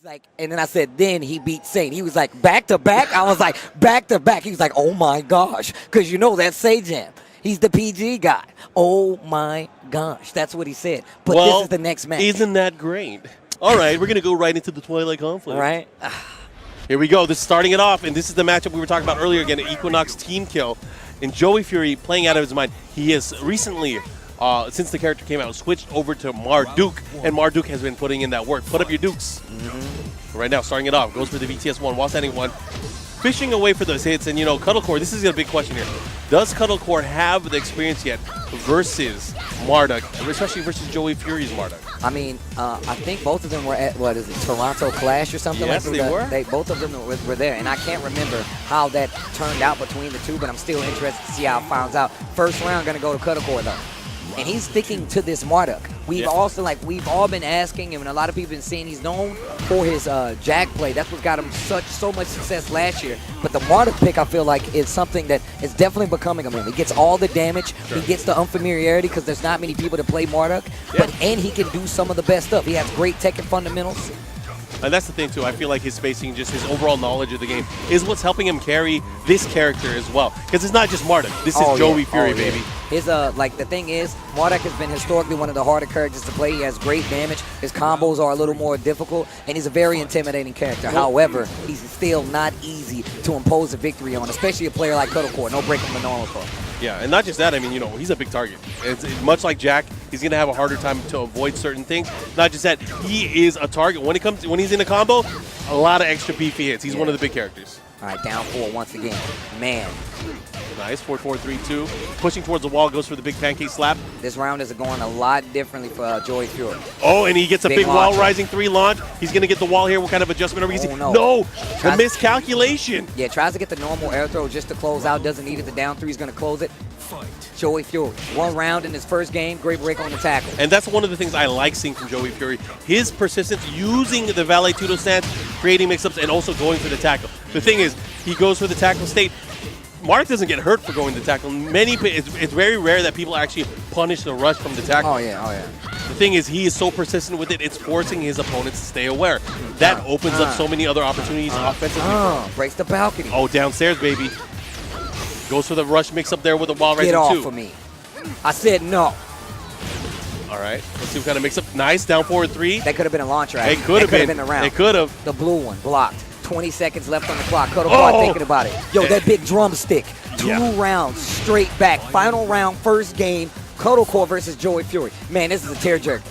He's like, and then I said, then he beat Saint. He was like, back to back? I was like, back to back. He was like, oh my gosh. Because you know that's Sajam. He's the PG guy. Oh my gosh. That's what he said. But well, this is the next match. Isn't that great? All right, we're going to go right into the Twilight Conflict. All right. Here we go. This is starting it off, and this is the matchup we were talking about earlier. Again, Equinox team kill. And Joey Fury playing out of his mind. He has recently, since the character came out, switched over to Marduk, and Marduk has been putting in that work. Put up your dukes. Right now, starting it off, goes for the VTS1 while standing one. Fishing away for those hits, and you know, Cuddlecore, this is a big question here. Does Cuddlecore have the experience yet versus Marduk, especially versus Joey Fury's Marduk? I mean, I think both of them were at, what is it, Toronto Clash or something yes, like that? Yes, they were. Both of them were there, and I can't remember how that turned out between the two, but I'm still interested to see how it finds out. First round, going to go to Cuddlecore, though. And he's sticking to this Marduk. We've we've all been asking him, and a lot of people have been saying he's known for his Jack play. That's what got him so much success last year. But the Marduk pick, I feel like, is something that is definitely becoming a meme. He gets all the damage. Sure. He gets the unfamiliarity because there's not many people to play Marduk. Yeah. And he can do some of the best stuff. He has great tech and fundamentals. And that's the thing, too. I feel like his spacing, just his overall knowledge of the game, is what's helping him carry this character as well. Because it's not just Marduk. This is Joey Fury, baby. His, like, the thing is, Marduk has been historically one of the harder characters to play. He has great damage. His combos are a little more difficult, and he's a very intimidating character. However, he's still not easy to impose a victory on, especially a player like Cuddlecore. No break from the normal pro. Yeah, and not just that. I mean, you know, he's a big target. It's much like Jack, he's going to have a harder time to avoid certain things. Not just that, he is a target. When he's in a combo, a lot of extra beefy hits. He's one of the big characters. All right, down 4 once again. Man. Nice, 4-4-3-2. Pushing towards the wall, goes for the big pancake slap. This round is going a lot differently for Joey Fury. Oh, and he gets a big wall rising 3 launch. He's going to get the wall here. What kind of adjustment are we going to see? No, the miscalculation. Yeah, tries to get the normal air throw just to close out. Doesn't need it. The down 3 is going to close it. Joey Fury, 1 round in his first game, great break on the tackle. And that's one of the things I like seeing from Joey Fury. His persistence using the Valet Tudo stance, creating mix-ups, and also going for the tackle. The thing is, he goes for the tackle state. Mark doesn't get hurt for going to tackle. It's very rare that people actually punish the rush from the tackle. Oh, yeah. The thing is, he is so persistent with it, it's forcing his opponents to stay aware. That opens up so many other opportunities offensively. Breaks the balcony. Oh, downstairs, baby. Goes for the rush mix up there with the wall rising 2. Get off of me. I said no. All right. Let's see what kind of mix up. Nice. Down forward 3. That could have been a launcher. It could have been the round. It could have. The blue one blocked. 20 seconds left on the clock. Cuddlecore thinking about it. Yo, that big drumstick. 2 rounds straight back. Final round, first game. Cuddlecore versus Joey Fury. Man, this is a tearjerker.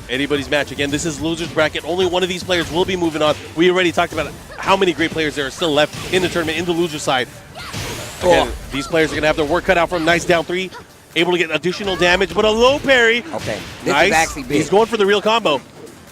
Anybody's match. Again, this is loser's bracket. Only one of these players will be moving on. We already talked about how many great players there are still left in the tournament in the loser side. Again, these players are going to have their work cut out for him. Nice down 3. Able to get additional damage, but a low parry. Okay. This nice. is actually big. He's going for the real combo.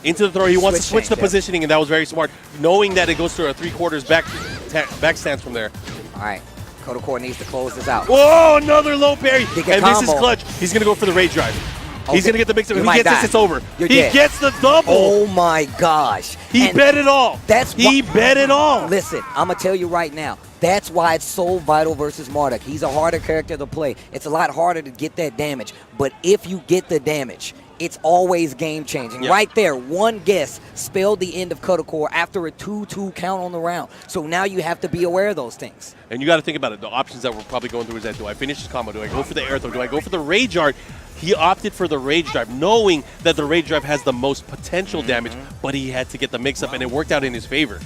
Into the throw. He wants to switch the positioning, and that was very smart. Knowing that it goes to a 3/4 back stance from there. All right. Cuddlecore needs to close this out. Whoa, another low parry. And this is clutch. He's going to go for the rage drive. Okay. He's going to get the mix-up. If he gets this, it's over. He gets the double. Oh, my gosh. He bet it all. He bet it all. Listen, I'm going to tell you right now. That's why it's so vital versus Marduk. He's a harder character to play. It's a lot harder to get that damage. But if you get the damage, it's always game-changing. Yep. Right there, one guess spelled the end of Cuddlecore after a 2-2 count on the round. So now you have to be aware of those things. And you got to think about it. The options that we're probably going through is that, do I finish this combo? Do I go for the air throw? Do I go for the rage art? He opted for the rage drive, knowing that the rage drive has the most potential damage, but he had to get the mix-up, and it worked out in his favor.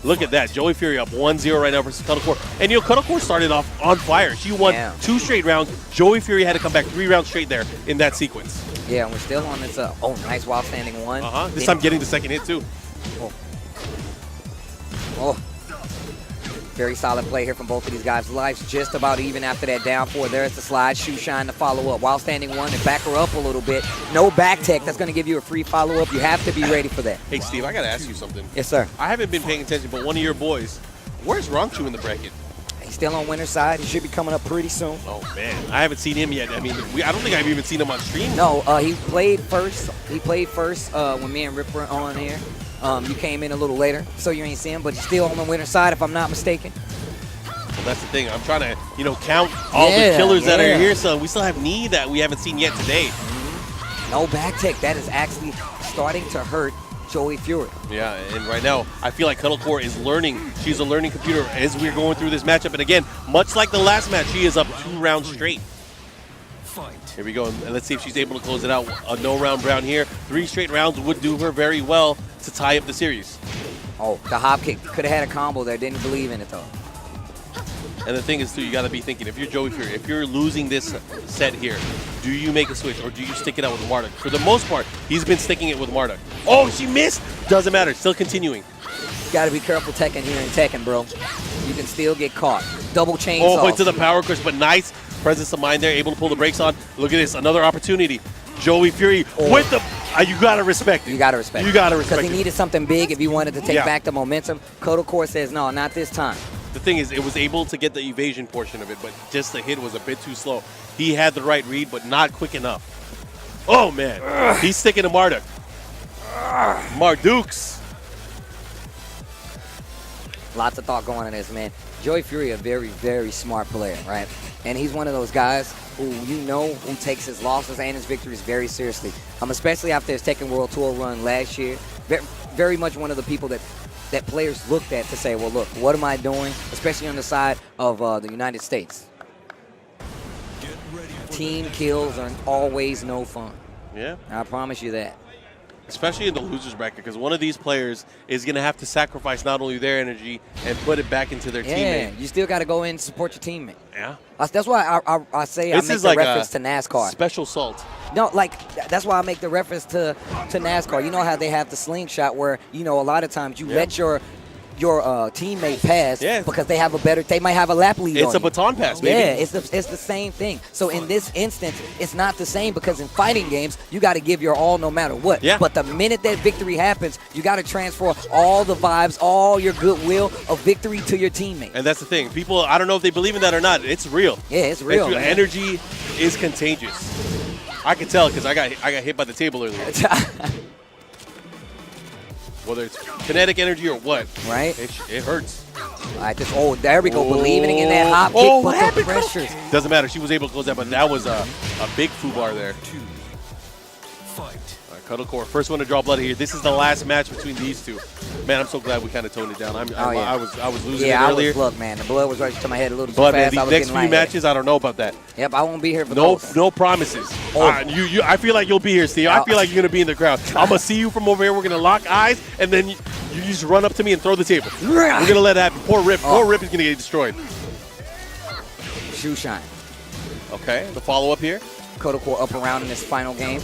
Look at that. Joey Fury up 1-0 right now versus Cuddlecore. And, you know, Cuddlecore started off on fire. She won 2 straight rounds. Joey Fury had to come back 3 rounds straight there in that sequence. Yeah, and we're still on this. Nice wild standing 1. This time getting the second hit, too. Very solid play here from both of these guys. Life's just about even after that down 4. There's the slide. Shoe shine to follow up. While standing 1 and back her up a little bit. No back tech. That's going to give you a free follow-up. You have to be ready for that. Hey, Steve, I got to ask you something. Yes, sir. I haven't been paying attention, but one of your boys, where's Rongchu in the bracket? He's still on winner's side. He should be coming up pretty soon. Oh, man. I haven't seen him yet. I mean, I don't think I've even seen him on stream. No, he played first. He played first when me and Rip were on here. You came in a little later, so you ain't seen him, but he's still on the winner's side, if I'm not mistaken. Well, that's the thing. I'm trying to, count all the killers that are here. So we still have Knee that we haven't seen yet today. No back tech. That is actually starting to hurt Joey Fury. Yeah, and right now, I feel like Cuddle Core is learning. She's a learning computer as we're going through this matchup. And again, much like the last match, she is up 2 rounds straight. Here we go, and let's see if she's able to close it out. A no-round round here. 3 straight rounds would do her very well to tie up the series. Oh, the hop kick. Could have had a combo there. Didn't believe in it, though. And the thing is, too, you got to be thinking, if you're Joey Fury, if you're losing this set here, do you make a switch or do you stick it out with Marduk? For the most part, he's been sticking it with Marduk. Oh, she missed! Doesn't matter. Still continuing. Got to be careful Tekken here in Tekken, bro. You can still get caught. Double chainsaw. Oh, into the power crush, but nice presence of mind there, able to pull the brakes on. Look at this, another opportunity. Joey Fury with the... you got to respect it. You got to respect it. You got to respect it. Because he needed something big if he wanted to take back the momentum. Cuddle Core says, no, not this time. The thing is, it was able to get the evasion portion of it, but just the hit was a bit too slow. He had the right read, but not quick enough. Oh, man. He's sticking to Marduk. Marduk's. Lots of thought going on this, man. Joey Fury, a very, very smart player, right? And he's one of those guys who who takes his losses and his victories very seriously. Especially after his Tekken World Tour run last year. Very much one of the people that players looked at to say, well, look, what am I doing? Especially on the side of the United States. Team kills are always no fun. Yeah. I promise you that. Especially in the loser's bracket, because one of these players is going to have to sacrifice not only their energy and put it back into their teammate. Yeah, you still got to go in and support your teammate. Yeah. That's why I say this I make is the like reference to NASCAR. Special salt. No, like, that's why I make the reference to NASCAR. You know how they have the slingshot where, a lot of times you let your teammate pass because they might have a lap lead It's on a you. baton pass, baby. Yeah, it's the same thing. So in this instance, it's not the same because in fighting games, you got to give your all no matter what. Yeah. But the minute that victory happens, you got to transfer all the vibes, all your goodwill of victory to your teammate. And that's the thing. People, I don't know if they believe in that or not. It's real. Yeah, it's real. Man. Energy is contagious. I can tell because I got hit by the table earlier. Whether it's kinetic energy or what, right? It hurts. There we go. Believing in that hop kick, but the pressures. Doesn't matter. She was able to close that, but that was a big foobar there. All right, Cuddle Core, first one to draw blood here. This is the last match between these two. Man, I'm so glad we kind of toned it down. I was losing it earlier. Look, man, the blood was rushing to my head a little too but fast. Man, these next few matches, I don't know about that. Yep, I won't be here for those. No promises. I feel like you'll be here, Steve. I feel like you're going to be in the crowd. I'm going to see you from over here. We're going to lock eyes, and then you just run up to me and throw the table. We're going to let it happen. Poor Rip. Poor Rip is going to get destroyed. Shoe shine. Okay, the follow-up here. Cuddle Core up around in this final game.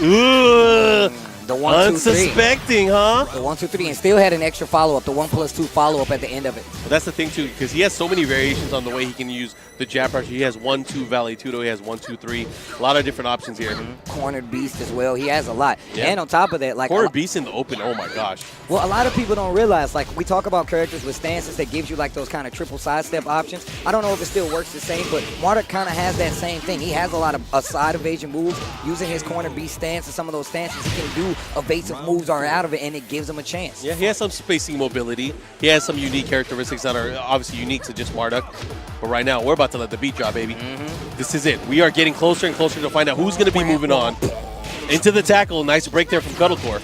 Ugh. The 1, 2, 3. Unsuspecting, huh? The 1, 2, 3, and still had an extra follow-up, the 1+2 follow-up at the end of it. But that's the thing, too, because he has so many variations on the way he can use the jab pressure. He has 1, 2 Valley Tudo. He has 1, 2, 3. A lot of different options here. Cornered Beast as well. He has a lot. Yeah. And on top of that, like... Cornered Beast in the open, oh my gosh. Well, a lot of people don't realize, like, we talk about characters with stances that gives you, like, those kind of triple sidestep options. I don't know if it still works the same, but Marduk kind of has that same thing. He has a lot of side evasion moves. Using his Cornered Beast stance and some of those stances, he can do evasive moves are out of it, and it gives him a chance. Yeah, he has some spacing mobility. He has some unique characteristics that are obviously unique to just Marduk. But right now, we're about to let the beat drop, baby. This is it. We are getting closer and closer to find out who's going to be moving on. Into the tackle. Nice break there from Cuddle Core.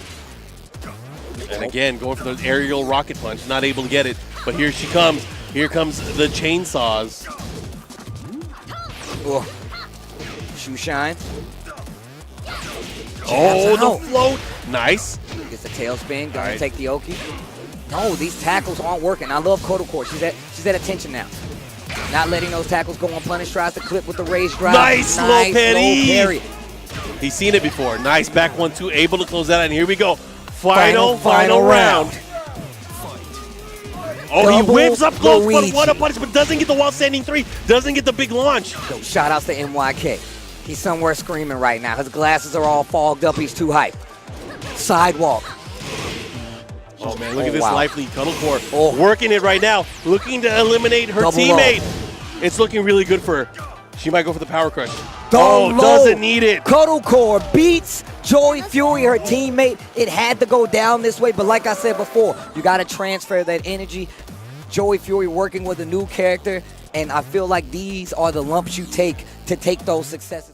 And again, going for the aerial rocket punch. Not able to get it. But here she comes. Here comes the chainsaws. Shoe shine. Oh, the float. Nice. Gets the tailspin. Gonna take the Oki. No, these tackles aren't working. I love Cuddle Core. She's at attention now. Not letting those tackles go unpunished. Tries to clip with the raised drive. Nice low parry. He's seen it before. Nice back 1-2. Able to close that out. And here we go. Final round. Oh, he whips up close, but what a punch, but doesn't get the wall standing 3. Doesn't get the big launch. Shout outs to NYK. He's somewhere screaming right now. His glasses are all fogged up. He's too hyped. Sidewalk. Oh, man, look at this life lead. Cuddle Core working it right now. Looking to eliminate her teammate. It's looking really good for her. She might go for the power crush. Doesn't need it. Cuddle Core beats Joey Fury, her teammate. It had to go down this way, but like I said before, you got to transfer that energy. Joey Fury working with a new character, and I feel like these are the lumps you take to take those successes.